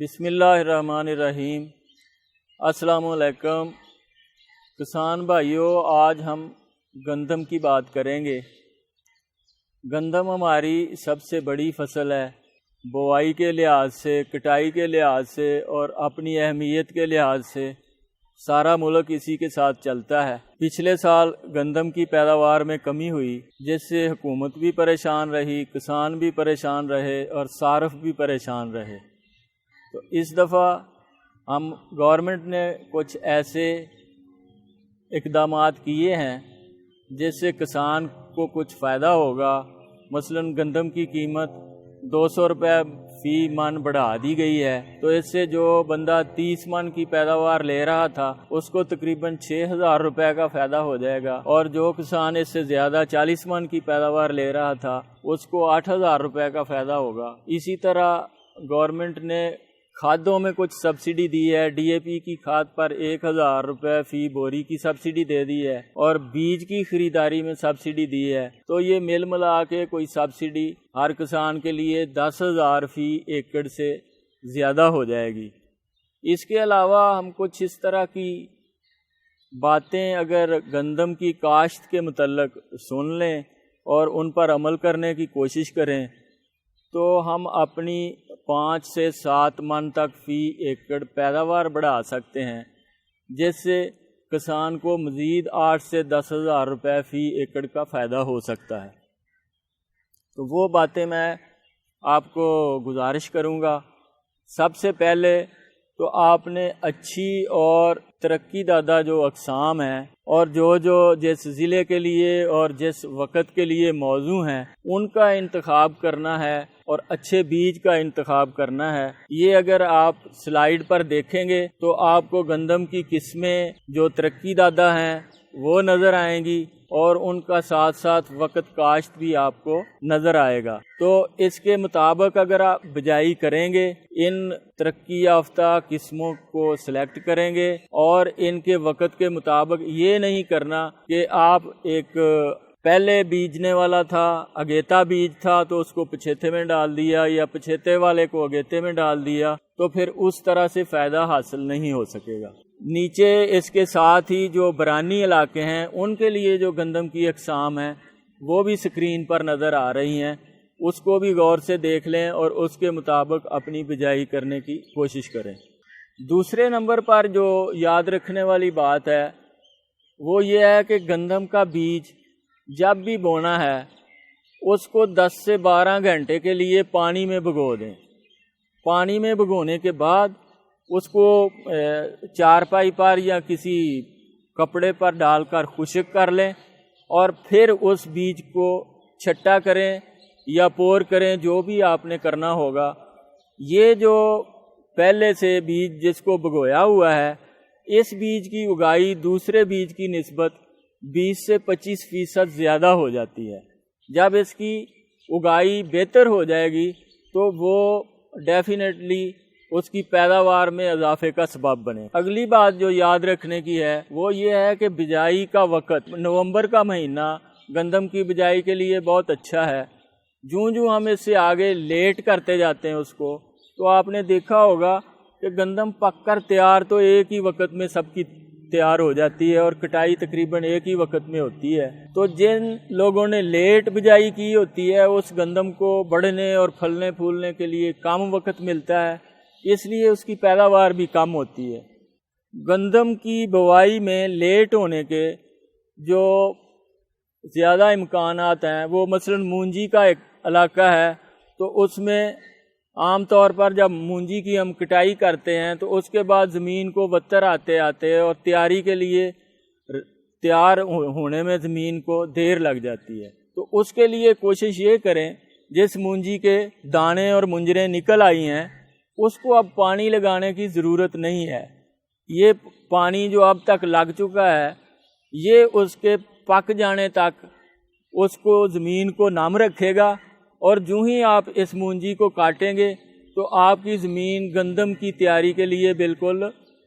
بسم اللہ الرحمن الرحیم۔ السلام علیکم کسان بھائیوں، آج ہم گندم کی بات کریں گے۔ گندم ہماری سب سے بڑی فصل ہے، بوائی کے لحاظ سے، کٹائی کے لحاظ سے اور اپنی اہمیت کے لحاظ سے سارا ملک اسی کے ساتھ چلتا ہے۔ پچھلے سال گندم کی پیداوار میں کمی ہوئی، جس سے حکومت بھی پریشان رہی، کسان بھی پریشان رہے اور صارف بھی پریشان رہے۔ تو اس دفعہ ہم گورنمنٹ نے کچھ ایسے اقدامات کیے ہیں جس سے کسان کو کچھ فائدہ ہوگا۔ مثلاً گندم کی قیمت 200 روپے فی من بڑھا دی گئی ہے، تو اس سے جو بندہ 30 من کی پیداوار لے رہا تھا اس کو تقریباً 6000 روپے کا فائدہ ہو جائے گا، اور جو کسان اس سے زیادہ 40 من کی پیداوار لے رہا تھا اس کو 8000 روپے کا فائدہ ہوگا۔ اسی طرح گورنمنٹ نے کھادوں میں کچھ سبسڈی دی ہے، ڈی اے پی کی کھاد پر 1000 روپے فی بوری کی سبسڈی دے دی ہے، اور بیج کی خریداری میں سبسڈی دی ہے۔ تو یہ مل ملا کے کوئی سبسڈی ہر کسان کے لیے 10,000 فی ایکڑ سے زیادہ ہو جائے گی۔ اس کے علاوہ ہم کچھ اس طرح کی باتیں اگر گندم کی کاشت کے متعلق سن لیں اور ان پر عمل کرنے کی کوشش کریں تو ہم اپنی 5 سے 7 من تک فی ایکڑ پیداوار بڑھا سکتے ہیں، جس سے کسان کو مزید 8 سے 10,000 روپے فی ایکڑ کا فائدہ ہو سکتا ہے۔ تو وہ باتیں میں آپ کو گزارش کروں گا۔ سب سے پہلے تو آپ نے اچھی اور ترقی دادہ جو اقسام ہیں اور جو جس ضلع کے لیے اور جس وقت کے لیے موزوں ہیں ان کا انتخاب کرنا ہے اور اچھے بیج کا انتخاب کرنا ہے۔ یہ اگر آپ سلائیڈ پر دیکھیں گے تو آپ کو گندم کی قسمیں جو ترقی دادہ ہیں وہ نظر آئیں گی، اور ان کا ساتھ ساتھ وقت کاشت بھی آپ کو نظر آئے گا۔ تو اس کے مطابق اگر آپ بجائی کریں گے، ان ترقی یافتہ قسموں کو سلیکٹ کریں گے، اور ان کے وقت کے مطابق یہ نہیں کرنا کہ آپ ایک پہلے بیجنے والا تھا، اگیتا بیج تھا تو اس کو پچھیتے میں ڈال دیا، یا پچھیتے والے کو اگیتے میں ڈال دیا، تو پھر اس طرح سے فائدہ حاصل نہیں ہو سکے گا۔ نیچے اس کے ساتھ ہی جو برانی علاقے ہیں ان کے لیے جو گندم کی اقسام ہیں وہ بھی سکرین پر نظر آ رہی ہیں، اس کو بھی غور سے دیکھ لیں اور اس کے مطابق اپنی بجائی کرنے کی کوشش کریں۔ دوسرے نمبر پر جو یاد رکھنے والی بات ہے وہ یہ ہے کہ گندم کا بیج جب بھی بونا ہے اس کو 10 سے 12 گھنٹے کے لیے پانی میں بھگو دیں۔ پانی میں بھگونے کے بعد اس کو چارپائی پر یا کسی کپڑے پر ڈال کر خشک کر لیں، اور پھر اس بیج کو چھٹا کریں یا پور کریں، جو بھی آپ نے کرنا ہوگا۔ یہ جو پہلے سے بیج جس کو بھگویا ہوا ہے، اس بیج کی اگائی دوسرے بیج کی نسبت 20 سے 25% زیادہ ہو جاتی ہے۔ جب اس کی اگائی بہتر ہو جائے گی تو وہ ڈیفینیٹلی اس کی پیداوار میں اضافے کا سبب بنے۔ اگلی بات جو یاد رکھنے کی ہے وہ یہ ہے کہ بجائی کا وقت، نومبر کا مہینہ گندم کی بجائی کے لیے بہت اچھا ہے۔ جوں ہم اس سے آگے لیٹ کرتے جاتے ہیں اس کو، تو آپ نے دیکھا ہوگا کہ گندم پک کر تیار تو ایک ہی وقت میں سب کی تیار ہو جاتی ہے، اور کٹائی تقریباً ایک ہی وقت میں ہوتی ہے۔ تو جن لوگوں نے لیٹ بجائی کی ہوتی ہے اس گندم کو بڑھنے اور پھلنے پھولنے کے لیے کم وقت ملتا ہے، اس لیے اس کی پیداوار بھی کم ہوتی ہے۔ گندم کی بوائی میں لیٹ ہونے کے جو زیادہ امکانات ہیں وہ مثلاً مونجی کا ایک علاقہ ہے، تو اس میں عام طور پر جب مونجی کی ہم کٹائی کرتے ہیں تو اس کے بعد زمین کو بتر آتے اور تیاری کے لیے تیار ہونے میں زمین کو دیر لگ جاتی ہے۔ تو اس کے لیے کوشش یہ کریں، جس مونجی کے دانے اور منجریں نکل آئی ہیں اس کو اب پانی لگانے کی ضرورت نہیں ہے۔ یہ پانی جو اب تک لگ چکا ہے یہ اس کے پک جانے تک اس کو زمین کو نم رکھے گا، اور جو ہی آپ اس مونجی کو کاٹیں گے تو آپ کی زمین گندم کی تیاری کے لیے بالکل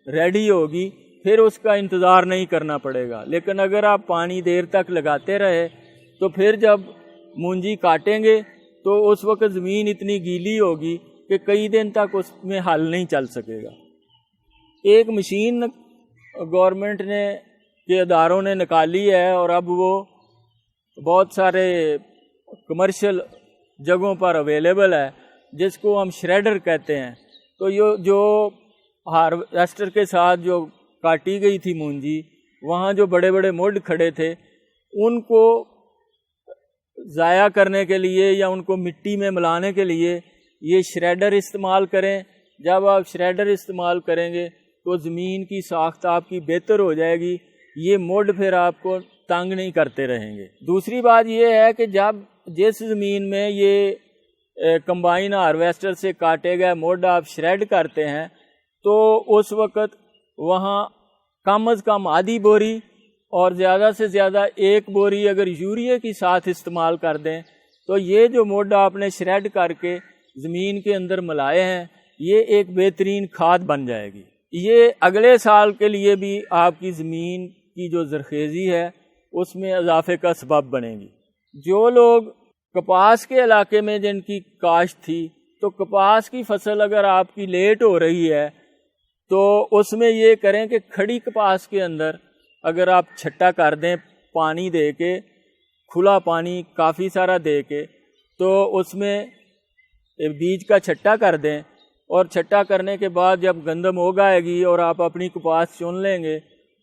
ریڈی ہوگی، پھر اس کا انتظار نہیں کرنا پڑے گا۔ لیکن اگر آپ پانی دیر تک لگاتے رہے تو پھر جب مونجی کاٹیں گے تو اس وقت زمین اتنی گیلی ہوگی کہ کئی دن تک اس میں حل نہیں چل سکے گا۔ ایک مشین گورنمنٹ نے کے اداروں نے نکالی ہے اور اب وہ بہت سارے کمرشل جگہوں پر اویلیبل ہے، جس کو ہم شریڈر کہتے ہیں۔ تو یہ جو ہارویسٹر کے ساتھ جو کاٹی گئی تھی مونجی، وہاں جو بڑے بڑے مڈ کھڑے تھے ان کو ضائع کرنے کے لیے یا ان کو مٹی میں ملانے کے لیے یہ شریڈر استعمال کریں۔ جب آپ شریڈر استعمال کریں گے تو زمین کی ساخت آپ کی بہتر ہو جائے گی، یہ مڈ پھر آپ کو تنگ نہیں کرتے رہیں گے۔ دوسری بات یہ ہے کہ جب جس زمین میں یہ کمبائن ہارویسٹر سے کاٹے گئے مڈ آپ شریڈ کرتے ہیں تو اس وقت وہاں کم از کم آدھی بوری اور زیادہ سے زیادہ ایک بوری اگر یوریا کی ساتھ استعمال کر دیں تو یہ جو مڈ آپ نے شریڈ کر کے زمین کے اندر ملائے ہیں یہ ایک بہترین کھاد بن جائے گی۔ یہ اگلے سال کے لیے بھی آپ کی زمین کی جو زرخیزی ہے اس میں اضافے کا سبب بنے گی۔ جو لوگ کپاس کے علاقے میں جن کی کاشت تھی، تو کپاس کی فصل اگر آپ کی لیٹ ہو رہی ہے تو اس میں یہ کریں کہ کھڑی کپاس کے اندر اگر آپ چھٹا کر دیں پانی دے کے، کھلا پانی کافی سارا دے کے، تو اس میں بیج کا چھٹا کر دیں، اور چھٹا کرنے کے بعد جب گندم اگ آئے گی اور آپ اپنی کپاس چن لیں گے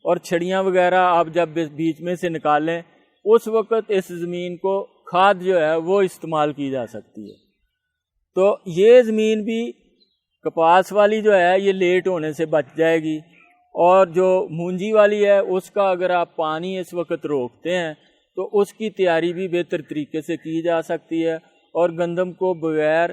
اور چھڑیاں وغیرہ آپ جب بیچ میں سے نکالیں، اس وقت اس زمین کو کھاد جو ہے وہ استعمال کی جا سکتی ہے۔ تو یہ زمین بھی کپاس والی جو ہے یہ لیٹ ہونے سے بچ جائے گی، اور جو مونجی والی ہے اس کا اگر آپ پانی اس وقت روکتے ہیں تو اس کی تیاری بھی بہتر طریقے سے کی جا سکتی ہے، اور گندم کو بغیر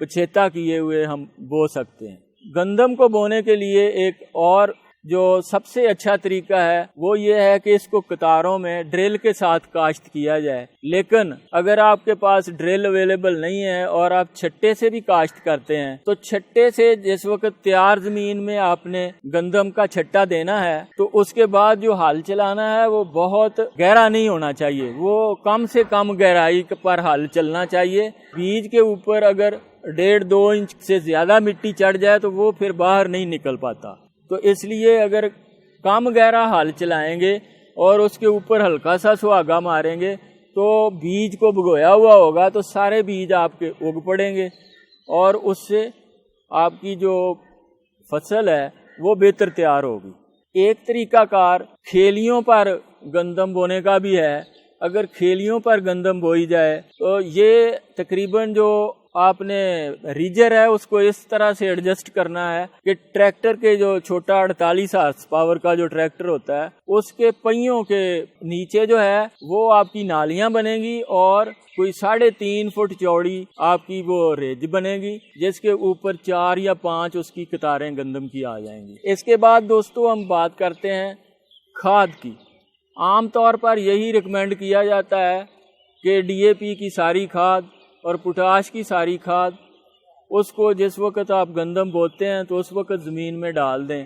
پچھیتا کیے ہوئے ہم بو سکتے ہیں۔ گندم کو بونے کے لیے ایک اور جو سب سے اچھا طریقہ ہے وہ یہ ہے کہ اس کو قطاروں میں ڈرل کے ساتھ کاشت کیا جائے، لیکن اگر آپ کے پاس ڈرل اویلیبل نہیں ہے اور آپ چھٹے سے بھی کاشت کرتے ہیں تو چھٹے سے جس وقت تیار زمین میں آپ نے گندم کا چھٹا دینا ہے تو اس کے بعد جو ہل چلانا ہے وہ بہت گہرا نہیں ہونا چاہیے، وہ کم سے کم گہرائی پر ہل چلنا چاہیے۔ بیج کے اوپر اگر 1.5-2 انچ سے زیادہ مٹی چڑھ جائے تو وہ پھر باہر نہیں نکل پاتا، تو اس لیے اگر کم گہرا ہل چلائیں گے اور اس کے اوپر ہلکا سا سہاگا ماریں گے تو بیج کو بھگویا ہوا ہوگا تو سارے بیج آپ کے اگ پڑیں گے، اور اس سے آپ کی جو فصل ہے وہ بہتر تیار ہوگی۔ ایک طریقہ کار کھیلیوں پر گندم بونے کا بھی ہے۔ اگر کھیلیوں پر گندم بوئی جائے تو یہ تقریباً جو آپ نے ریجر ہے اس کو اس طرح سے ایڈجسٹ کرنا ہے کہ ٹریکٹر کے جو چھوٹا 48 ہارس پاور کا جو ٹریکٹر ہوتا ہے اس کے پہیوں کے نیچے جو ہے وہ آپ کی نالیاں بنے گی، اور کوئی 3.5 فٹ چوڑی آپ کی وہ ریج بنے گی جس کے اوپر 4 یا 5 اس کی قطاریں گندم کی آ جائیں گی۔ اس کے بعد دوستو ہم بات کرتے ہیں کھاد کی۔ عام طور پر یہی ریکمینڈ کیا جاتا ہے کہ ڈی اے پی کی ساری کھاد اور پوٹاش کی ساری کھاد اس کو جس وقت آپ گندم بوتے ہیں تو اس وقت زمین میں ڈال دیں۔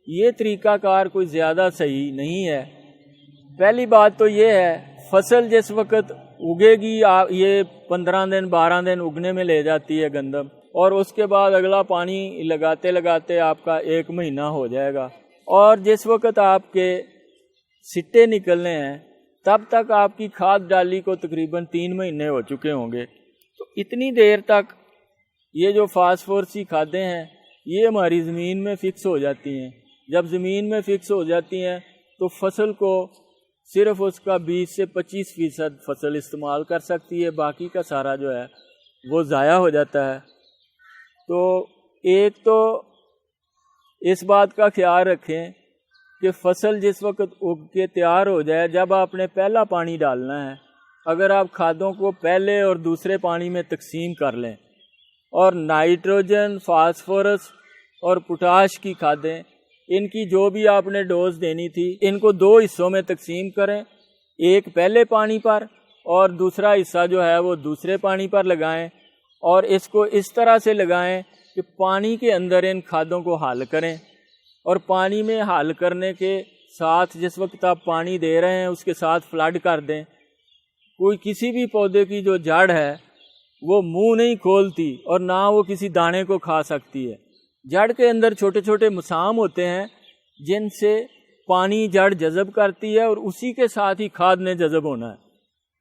یہ طریقہ کار کوئی زیادہ صحیح نہیں ہے۔ پہلی بات تو یہ ہے فصل جس وقت اگے گی یہ 15 دن 12 دن اگنے میں لے جاتی ہے گندم، اور اس کے بعد اگلا پانی لگاتے لگاتے آپ کا 1 مہینہ ہو جائے گا، اور جس وقت آپ کے سٹے نکلنے ہیں تب تک آپ کی کھاد ڈالی کو تقریباً 3 مہینے ہو چکے ہوں گے۔ تو اتنی دیر تک یہ جو فاسفورسی کھادیں ہیں یہ ہماری زمین میں فکس ہو جاتی ہیں۔ جب زمین میں فکس ہو جاتی ہیں تو فصل کو صرف اس کا 20 سے 25% فصل استعمال کر سکتی ہے، باقی کا سارا جو ہے وہ ضائع ہو جاتا ہے۔ تو ایک تو اس بات کا خیال رکھیں کہ فصل جس وقت اگ کے تیار ہو جائے، جب آپ نے پہلا پانی ڈالنا ہے، اگر آپ کھادوں کو پہلے اور دوسرے پانی میں تقسیم کر لیں اور نائٹروجن، فاسفورس اور پوٹاش کی کھادیں ان کی جو بھی آپ نے ڈوز دینی تھی ان کو 2 حصوں میں تقسیم کریں، ایک پہلے پانی پر اور دوسرا حصہ جو ہے وہ دوسرے پانی پر لگائیں، اور اس کو اس طرح سے لگائیں کہ پانی کے اندر ان کھادوں کو حل کریں، اور پانی میں حل کرنے کے ساتھ جس وقت آپ پانی دے رہے ہیں اس کے ساتھ فلڈ کر دیں۔ کوئی کسی بھی پودے کی جو جڑ ہے وہ منہ نہیں کھولتی اور نہ وہ کسی دانے کو کھا سکتی ہے۔ جڑ کے اندر چھوٹے چھوٹے مسام ہوتے ہیں جن سے پانی جڑ جذب کرتی ہے اور اسی کے ساتھ ہی کھاد نے جذب ہونا ہے۔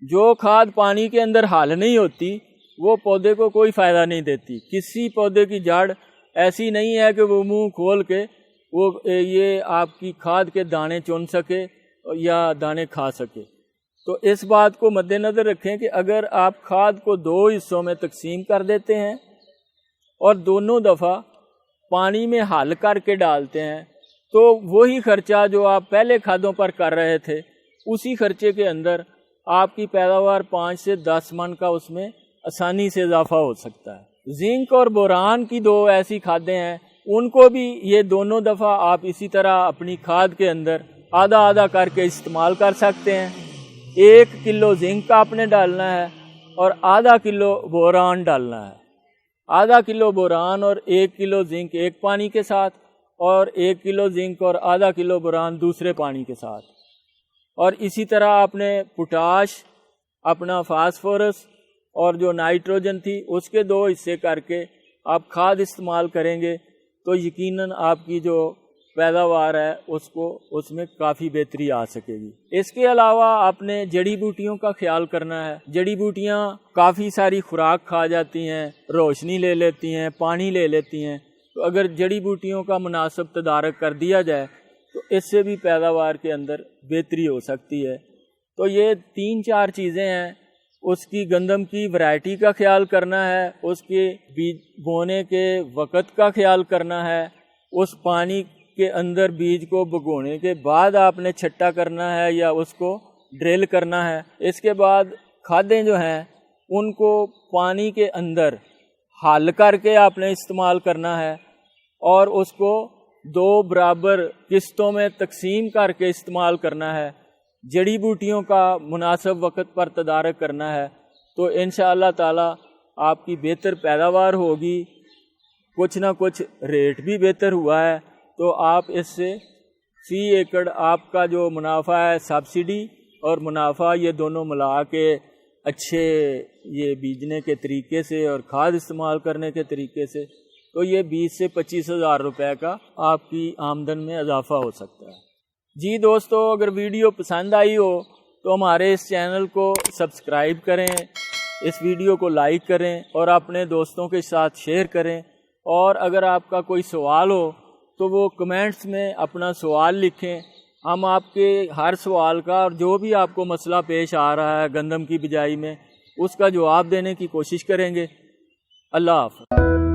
جو کھاد پانی کے اندر حل نہیں ہوتی وہ پودے کو کوئی فائدہ نہیں دیتی۔ کسی پودے کی جڑ ایسی نہیں ہے کہ وہ منہ کھول کے وہ یہ آپ کی کھاد کے دانے چن سکے یا دانے کھا سکے۔ تو اس بات کو مد نظر رکھیں کہ اگر آپ کھاد کو 2 حصوں میں تقسیم کر دیتے ہیں اور دونوں دفعہ پانی میں حل کر کے ڈالتے ہیں تو وہی خرچہ جو آپ پہلے کھادوں پر کر رہے تھے اسی خرچے کے اندر آپ کی پیداوار 5 سے 10 من کا اس میں آسانی سے اضافہ ہو سکتا ہے۔ زنک اور بوران کی 2 ایسی کھادیں ہیں، ان کو بھی یہ دونوں دفعہ آپ اسی طرح اپنی کھاد کے اندر آدھا آدھا کر کے استعمال کر سکتے ہیں۔ 1 کلو زنک آپ نے ڈالنا ہے اور آدھا کلو بوران ڈالنا ہے۔ آدھا کلو بوران اور 1 کلو زنک ایک پانی کے ساتھ اور 1 کلو زنک اور آدھا کلو بوران دوسرے پانی کے ساتھ۔ اور اسی طرح آپ نے پوٹاش، اپنا فاسفورس اور جو نائٹروجن تھی اس کے 2 حصے کر کے آپ کھاد استعمال کریں گے تو یقیناً آپ کی جو پیداوار ہے اس میں کافی بہتری آ سکے گی۔ اس کے علاوہ آپ نے جڑی بوٹیوں کا خیال کرنا ہے۔ جڑی بوٹیاں کافی ساری خوراک کھا جاتی ہیں، روشنی لے لیتی ہیں، پانی لے لیتی ہیں، تو اگر جڑی بوٹیوں کا مناسب تدارک کر دیا جائے تو اس سے بھی پیداوار کے اندر بہتری ہو سکتی ہے۔ تو یہ 3-4 چیزیں ہیں۔ اس کی گندم کی ورائٹی کا خیال کرنا ہے، اس کے بیج بونے کے وقت کا خیال کرنا ہے، اس پانی کے اندر بیج کو بگونے کے بعد آپ نے چھٹا کرنا ہے یا اس کو ڈرل کرنا ہے۔ اس کے بعد کھادیں جو ہیں ان کو پانی کے اندر حل کر کے آپ نے استعمال کرنا ہے اور اس کو 2 برابر قسطوں میں تقسیم کر کے استعمال کرنا ہے۔ جڑی بوٹیوں کا مناسب وقت پر تدارک کرنا ہے تو انشاءاللہ تعالی آپ کی بہتر پیداوار ہوگی۔ کچھ نہ کچھ ریٹ بھی بہتر ہوا ہے تو آپ اس سے فی ایکڑ آپ کا جو منافع ہے سبسڈی اور منافع یہ دونوں ملا کے اچھے یہ بیجنے کے طریقے سے اور کھاد استعمال کرنے کے طریقے سے تو یہ 20 سے 25 ہزار روپے کا آپ کی آمدن میں اضافہ ہو سکتا ہے۔ جی دوستو، اگر ویڈیو پسند آئی ہو تو ہمارے اس چینل کو سبسکرائب کریں، اس ویڈیو کو لائک کریں اور اپنے دوستوں کے ساتھ شیئر کریں، اور اگر آپ کا کوئی سوال ہو تو وہ کمنٹس میں اپنا سوال لکھیں۔ ہم آپ کے ہر سوال کا اور جو بھی آپ کو مسئلہ پیش آ رہا ہے گندم کی بجائی میں اس کا جواب دینے کی کوشش کریں گے۔ اللہ حافظ۔